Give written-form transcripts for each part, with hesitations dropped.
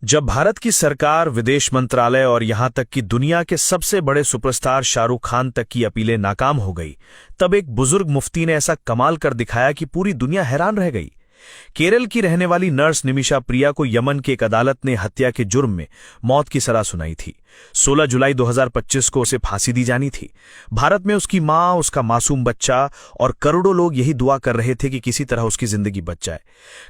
जब भारत की सरकार, विदेश मंत्रालय और यहां तक कि दुनिया के सबसे बड़े सुपरस्टार शाहरुख खान तक की अपीलें नाकाम हो गई, तब एक बुजुर्ग मुफ्ती ने ऐसा कमाल कर दिखाया कि पूरी दुनिया हैरान रह गई। केरल की रहने वाली नर्स निमिषा प्रिया को यमन की एक अदालत ने हत्या के जुर्म में मौत की सजा सुनाई थी। 16 जुलाई 2025 को उसे फांसी दी जानी थी। भारत में उसकी मां, उसका मासूम बच्चा और करोड़ों लोग यही दुआ कर रहे थे कि किसी तरह उसकी जिंदगी बच जाए।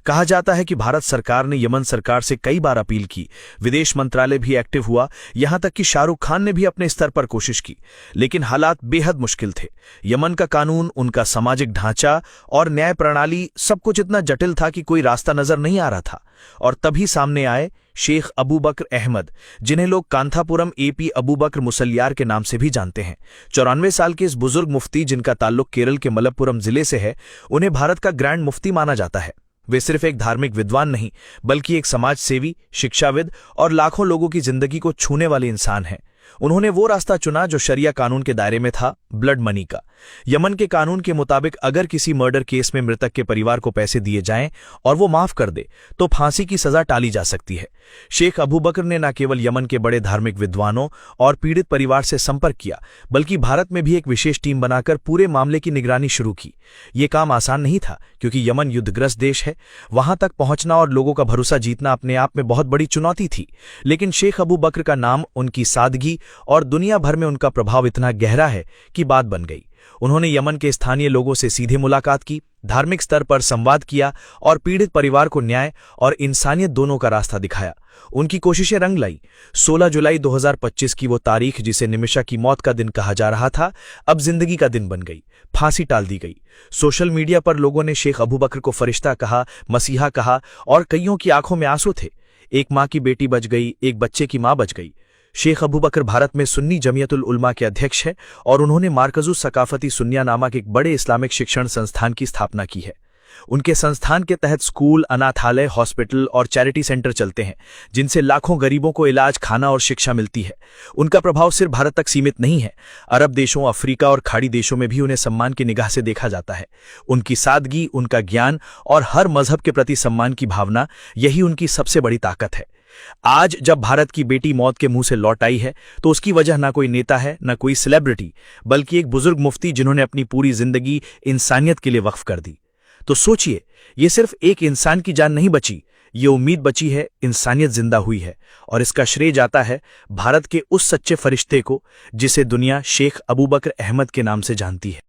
कहा जाता है कि भारत सरकार ने यमन सरकार से कई बार अपील की, विदेश मंत्रालय भी एक्टिव हुआ, यहां तक कि शाहरुख खान ने भी अपने स्तर पर कोशिश की, लेकिन हालात बेहद मुश्किल थे। यमन का कानून, उनका सामाजिक ढांचा और न्याय प्रणाली, सब कुछ इतना जटिल था कि कोई रास्ता नजर नहीं आ रहा था। और तभी सामने आए शेख अबू बकर अहमद, जिन्हें लोग कांथापुरम एपी अबू बकर मुसलियार के नाम से भी जानते हैं। 94 साल के इस बुजुर्ग मुफ्ती, जिनका ताल्लुक केरल के मलप्पुरम जिले से है, उन्हें भारत का ग्रैंड मुफ्ती माना जाता है। वे सिर्फ एक धार्मिक विद्वान नहीं, बल्कि एक समाज सेवी, शिक्षाविद और लाखों लोगों की जिंदगी को छूने वाले इंसान हैं। उन्होंने वो रास्ता चुना जो शरिया कानून के दायरे में था, ब्लड मनी का। यमन के कानून के मुताबिक अगर किसी मर्डर केस में मृतक के परिवार को पैसे दिए जाएं और वो माफ कर दे, तो फांसी की सजा टाली जा सकती है। शेख अबू बकर ने न केवल यमन के बड़े धार्मिक विद्वानों और पीड़ित परिवार से संपर्क किया, बल्कि भारत में भी एक विशेष टीम बनाकर पूरे मामले की निगरानी शुरू की। ये काम आसान नहीं था, क्योंकि यमन युद्धग्रस्त देश है। वहां तक पहुंचना और लोगों का भरोसा जीतना अपने आप में बहुत बड़ी चुनौती थी। लेकिन शेख अबू बकर का नाम, उनकी सादगी और दुनिया भर में उनका प्रभाव इतना गहरा है कि बात बन गई। उन्होंने यमन के स्थानीय लोगों से सीधे मुलाकात की, धार्मिक स्तर पर संवाद किया और पीड़ित परिवार को न्याय और इंसानियत दोनों का रास्ता दिखाया। उनकी कोशिशें रंग लाई। 16 जुलाई 2025 की वो तारीख, जिसे निमिषा की मौत का दिन कहा जा रहा था, अब जिंदगी का दिन बन गई। फांसी टाल दी गई। सोशल मीडिया पर लोगों ने शेख अबू बकर को फरिश्ता कहा, मसीहा कहा और कईयों की आंखों में आंसू थे। एक मां की बेटी बच गई, एक बच्चे की मां बच गई। शेख अबू बकर भारत में सुन्नी जमियतुल उलमा के अध्यक्ष हैं और उन्होंने मार्कजुस सकाफती सुन्निया नामक एक बड़े इस्लामिक शिक्षण संस्थान की स्थापना की है। उनके संस्थान के तहत स्कूल, अनाथालय, हॉस्पिटल और चैरिटी सेंटर चलते हैं, जिनसे लाखों गरीबों को इलाज, खाना और शिक्षा मिलती है। उनका प्रभाव सिर्फ भारत तक सीमित नहीं है। अरब देशों, अफ्रीका और खाड़ी देशों में भी उन्हें सम्मान की निगाह से देखा जाता है। उनकी सादगी, उनका ज्ञान और हर मजहब के प्रति सम्मान की भावना, यही उनकी सबसे बड़ी ताकत है। आज जब भारत की बेटी मौत के मुंह से लौट आई है, तो उसकी वजह ना कोई नेता है, ना कोई सेलिब्रिटी, बल्कि एक बुजुर्ग मुफ्ती, जिन्होंने अपनी पूरी जिंदगी इंसानियत के लिए वक्फ कर दी। तो सोचिए, ये सिर्फ एक इंसान की जान नहीं बची, ये उम्मीद बची है, इंसानियत जिंदा हुई है। और इसका श्रेय जाता है भारत के उस सच्चे फरिश्ते को, जिसे दुनिया शेख अबू बकर अहमद के नाम से जानती है।